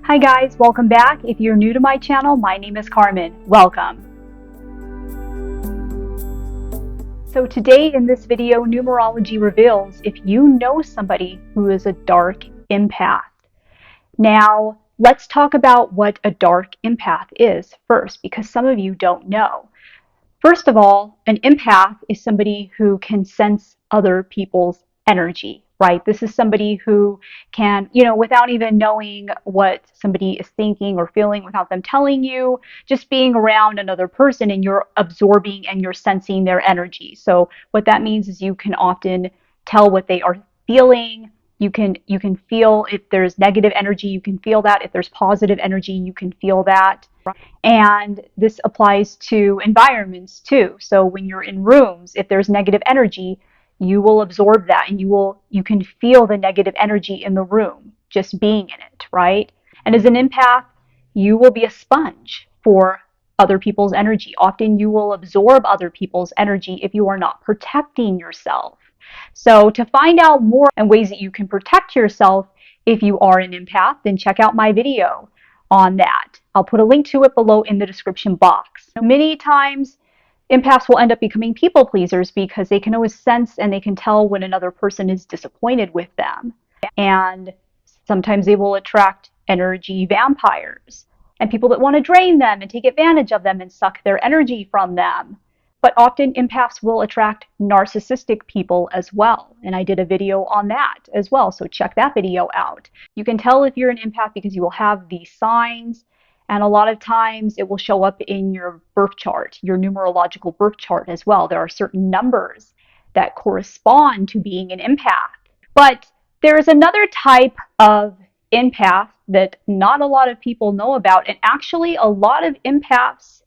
Hi guys, welcome back. If you're new to my channel, my name is Carmen. Welcome. So today in this video, numerology reveals if you know somebody who is a dark empath. Now, let's talk about what a dark empath is first, because some of you don't know. First of all, an empath is somebody who can sense other people's energy, right? This is somebody who can, without even knowing what somebody is thinking or feeling, without them telling you, just being around another person and you're absorbing and you're sensing their energy. So what that means is you can often tell what they are feeling. You can feel if there's negative energy, you can feel that. If there's positive energy, you can feel that. And this applies to environments too. So when you're in rooms, if there's negative energy, you will absorb that and you can feel the negative energy in the room just being in it, right? And as an empath, you will be a sponge for other people's energy. Often you will absorb other people's energy if you are not protecting yourself. So to find out more and ways that you can protect yourself if you are an empath, then check out my video on that. I'll put a link to it below in the description box. Many times, empaths will end up becoming people pleasers because they can always sense and they can tell when another person is disappointed with them. And sometimes they will attract energy vampires and people that want to drain them and take advantage of them and suck their energy from them. But often empaths will attract narcissistic people as well. And I did a video on that as well, so check that video out. You can tell if you're an empath because you will have these signs, and a lot of times it will show up in your birth chart, your numerological birth chart as well. There are certain numbers that correspond to being an empath. But there is another type of empath that not a lot of people know about, and actually a lot of empaths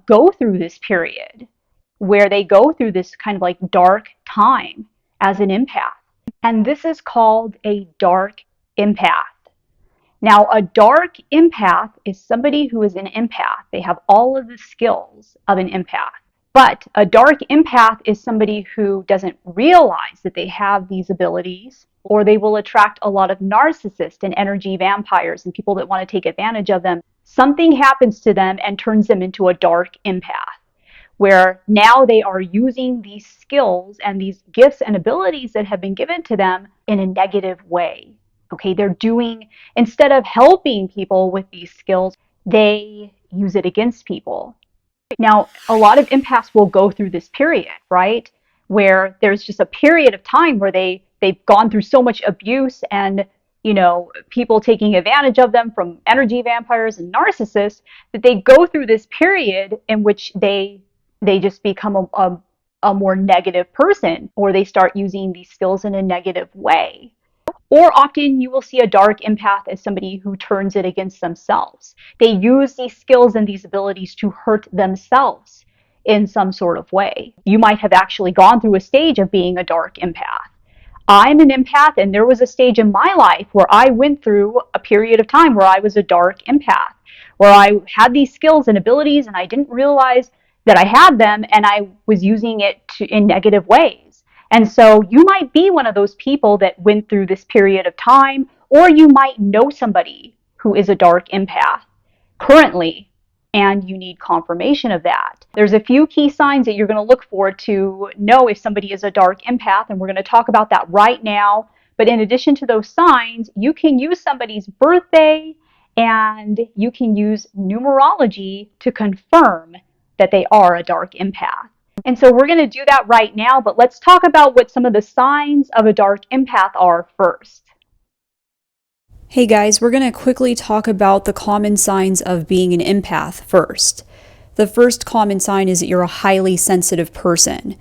go through this period where they go through this kind of like dark time as an empath. And this is called a dark empath. Now, a dark empath is somebody who is an empath. They have all of the skills of an empath. But a dark empath is somebody who doesn't realize that they have these abilities, or they will attract a lot of narcissists and energy vampires and people that want to take advantage of them. Something happens to them and turns them into a dark empath, where now they are using these skills and these gifts and abilities that have been given to them in a negative way. Okay, they're doing, instead of helping people with these skills, they use it against people. Now, a lot of empaths will go through this period, right, where there's just a period of time where they've gone through so much abuse and, people taking advantage of them from energy vampires and narcissists, that they go through this period in which they just become a more negative person, or they start using these skills in a negative way. Or often you will see a dark empath as somebody who turns it against themselves. They use these skills and these abilities to hurt themselves in some sort of way. You might have actually gone through a stage of being a dark empath. I'm an empath, and there was a stage in my life where I went through a period of time where I was a dark empath, where I had these skills and abilities and I didn't realize that I had them, and I was using it in negative ways. And so you might be one of those people that went through this period of time, or you might know somebody who is a dark empath currently, and you need confirmation of that. There's a few key signs that you're going to look for to know if somebody is a dark empath, and we're going to talk about that right now. But in addition to those signs, you can use somebody's birthday, and you can use numerology to confirm that they are a dark empath. And so we're going to do that right now, but let's talk about what some of the signs of a dark empath are first. Hey guys, we're going to quickly talk about the common signs of being an empath first. The first common sign is that you're a highly sensitive person.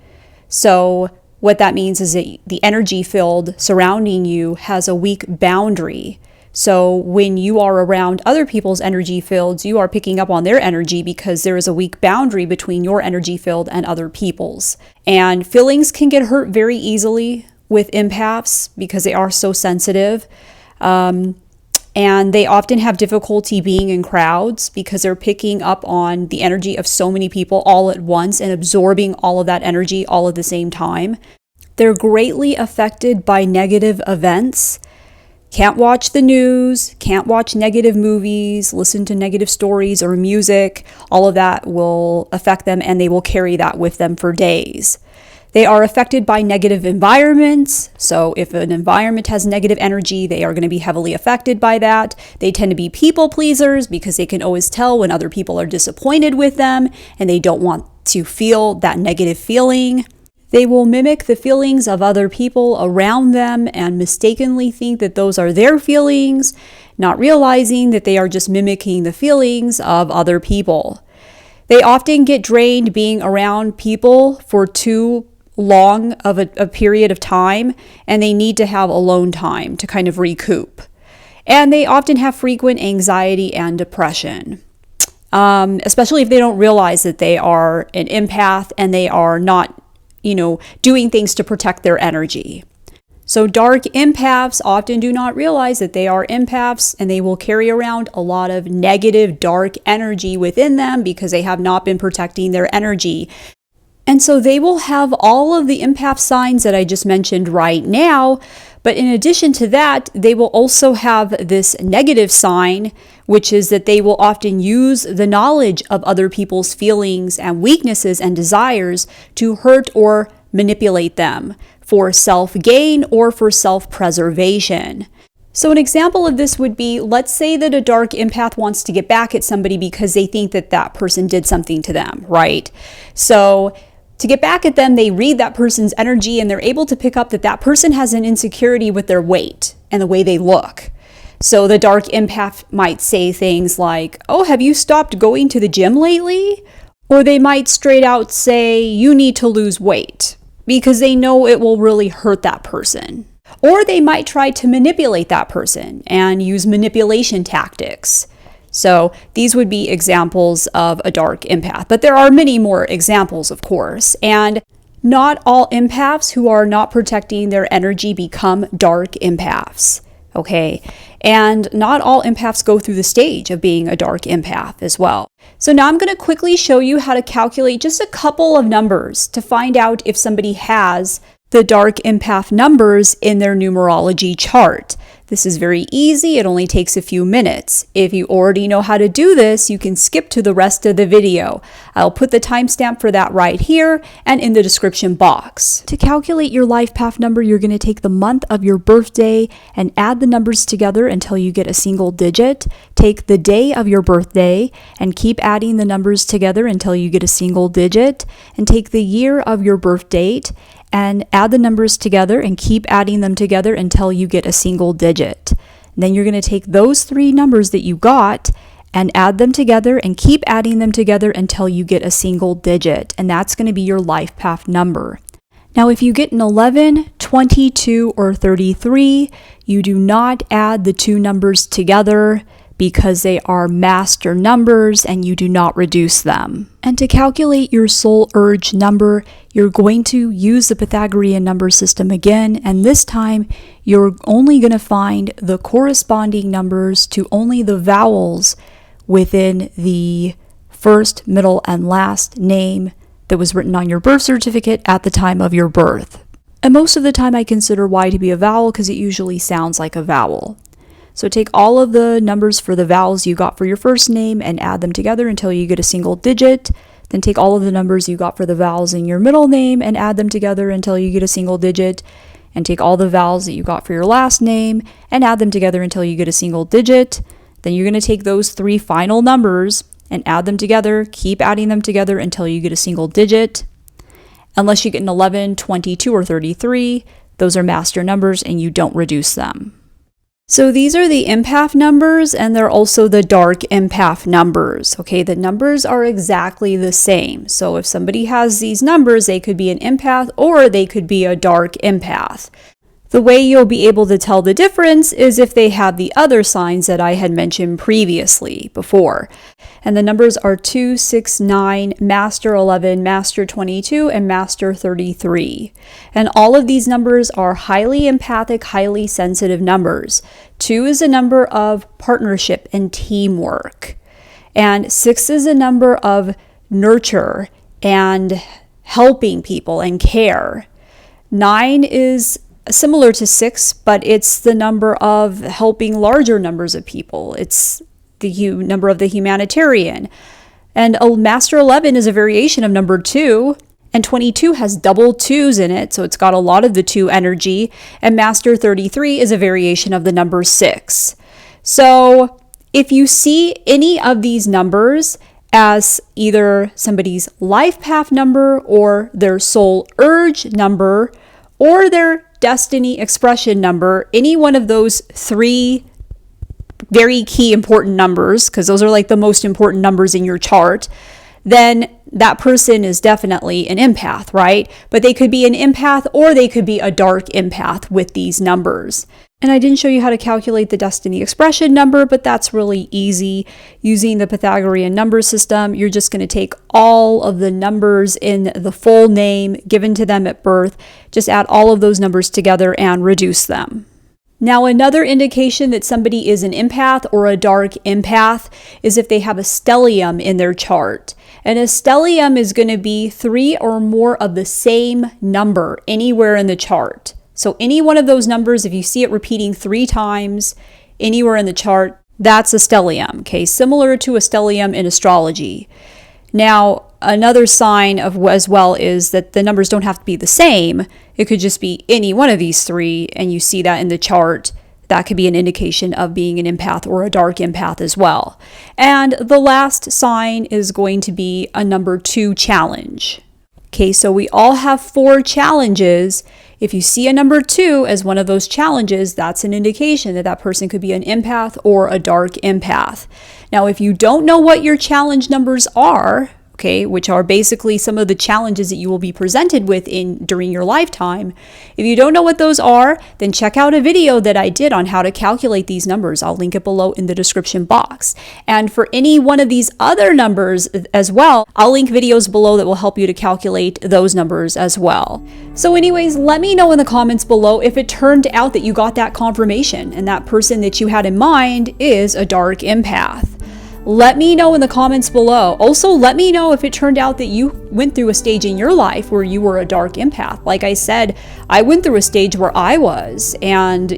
So what that means is that the energy field surrounding you has a weak boundary. So when you are around other people's energy fields, you are picking up on their energy because there is a weak boundary between your energy field and other people's. And feelings can get hurt very easily with empaths because they are so sensitive. And they often have difficulty being in crowds because they're picking up on the energy of so many people all at once and absorbing all of that energy all at the same time. They're greatly affected by negative events. Can't watch the news, can't watch negative movies, listen to negative stories or music. All of that will affect them, and they will carry that with them for days. They are affected by negative environments. So if an environment has negative energy, they are going to be heavily affected by that. They tend to be people pleasers because they can always tell when other people are disappointed with them and they don't want to feel that negative feeling. They will mimic the feelings of other people around them and mistakenly think that those are their feelings, not realizing that they are just mimicking the feelings of other people. They often get drained being around people for too long of a period of time, and they need to have alone time to kind of recoup. And they often have frequent anxiety and depression, especially if they don't realize that they are an empath and they are not, doing things to protect their energy. So dark empaths often do not realize that they are empaths, and they will carry around a lot of negative, dark energy within them because they have not been protecting their energy. And so they will have all of the empath signs that I just mentioned right now, but in addition to that, they will also have this negative sign, which is that they will often use the knowledge of other people's feelings and weaknesses and desires to hurt or manipulate them for self-gain or for self-preservation. So an example of this would be, let's say that a dark empath wants to get back at somebody because they think that that person did something to them, right? So to get back at them, they read that person's energy and they're able to pick up that that person has an insecurity with their weight and the way they look. So the dark empath might say things like, "Oh, have you stopped going to the gym lately?" Or they might straight out say, "You need to lose weight," because they know it will really hurt that person. Or they might try to manipulate that person and use manipulation tactics. So these would be examples of a dark empath, but there are many more examples, of course. And not all empaths who are not protecting their energy become dark empaths, okay? And not all empaths go through the stage of being a dark empath as well. So now I'm going to quickly show you how to calculate just a couple of numbers to find out if somebody has the dark empath numbers in their numerology chart. This is very easy. It only takes a few minutes. If you already know how to do this, you can skip to the rest of the video. I'll put the timestamp for that right here and in the description box. To calculate your life path number, you're going to take the month of your birthday and add the numbers together until you get a single digit. Take the day of your birthday and keep adding the numbers together until you get a single digit. And take the year of your birth date and add the numbers together and keep adding them together until you get a single digit. Then you're going to take those three numbers that you got and add them together and keep adding them together until you get a single digit. And that's going to be your life path number. Now, if you get an 11, 22, or 33, you do not add the two numbers together because they are master numbers and you do not reduce them. And to calculate your soul urge number, you're going to use the Pythagorean number system again, and this time you're only going to find the corresponding numbers to only the vowels within the first, middle, and last name that was written on your birth certificate at the time of your birth. And most of the time I consider Y to be a vowel because it usually sounds like a vowel. So take all of the numbers for the vowels you got for your first name and add them together until you get a single digit. Then take all of the numbers you got for the vowels in your middle name and add them together until you get a single digit. And take all the vowels that you got for your last name and add them together until you get a single digit. Then you're going to take those three final numbers and add them together, keep adding them together until you get a single digit. Unless you get an 11, 22, or 33, those are master numbers and you don't reduce them. So these are the empath numbers, and they're also the dark empath numbers. Okay, the numbers are exactly the same. So if somebody has these numbers, they could be an empath or they could be a dark empath. The way you'll be able to tell the difference is if they have the other signs that I had mentioned previously before. And the numbers are 2, 6, 9, Master 11, Master 22, and Master 33. And all of these numbers are highly empathic, highly sensitive numbers. 2 is a number of partnership and teamwork. And 6 is a number of nurture and helping people and care. 9 is similar to 6, but it's the number of helping larger numbers of people. It's the number of the humanitarian. And a Master 11 is a variation of number 2. And 22 has double 2s in it, so it's got a lot of the 2 energy. And Master 33 is a variation of the number 6. So if you see any of these numbers as either somebody's life path number or their soul urge number or their destiny expression number, any one of those 3 very key important numbers, because those are like the most important numbers in your chart, then that person is definitely an empath, right? But they could be an empath or they could be a dark empath with these numbers. And I didn't show you how to calculate the destiny expression number, but that's really easy. Using the Pythagorean number system, you're just going to take all of the numbers in the full name given to them at birth, just add all of those numbers together and reduce them. Now, another indication that somebody is an empath or a dark empath is if they have a stellium in their chart. And a stellium is going to be 3 or more of the same number anywhere in the chart. So any one of those numbers, if you see it repeating 3 times anywhere in the chart, that's a stellium, okay? Similar to a stellium in astrology. Now, another sign of as well is that the numbers don't have to be the same. It could just be any one of these 3, and you see that in the chart. That could be an indication of being an empath or a dark empath as well. And the last sign is going to be a number 2 challenge. Okay, so we all have 4 challenges. If you see a number 2 as one of those challenges, that's an indication that that person could be an empath or a dark empath. Now, if you don't know what your challenge numbers are, okay, which are basically some of the challenges that you will be presented with during your lifetime. If you don't know what those are, then check out a video that I did on how to calculate these numbers. I'll link it below in the description box. And for any one of these other numbers as well, I'll link videos below that will help you to calculate those numbers as well. So anyways, let me know in the comments below if it turned out that you got that confirmation and that person that you had in mind is a dark empath. Let me know in the comments below. Also, let me know if it turned out that you went through a stage in your life where you were a dark empath. Like I said, I went through a stage where I was, and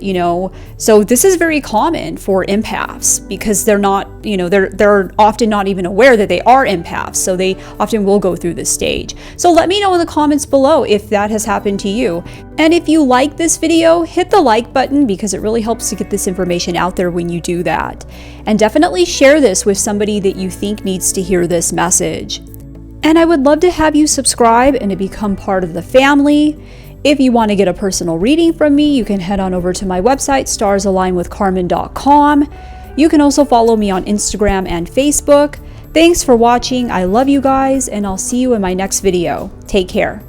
so this is very common for empaths because they're not, they're often not even aware that they are empaths. So they often will go through this stage. So let me know in the comments below if that has happened to you. And if you like this video, hit the like button because it really helps to get this information out there when you do that. And definitely share this with somebody that you think needs to hear this message. And I would love to have you subscribe and to become part of the family. If you want to get a personal reading from me, you can head on over to my website, starsalignwithcarmen.com. You can also follow me on Instagram and Facebook. Thanks for watching. I love you guys, and I'll see you in my next video. Take care.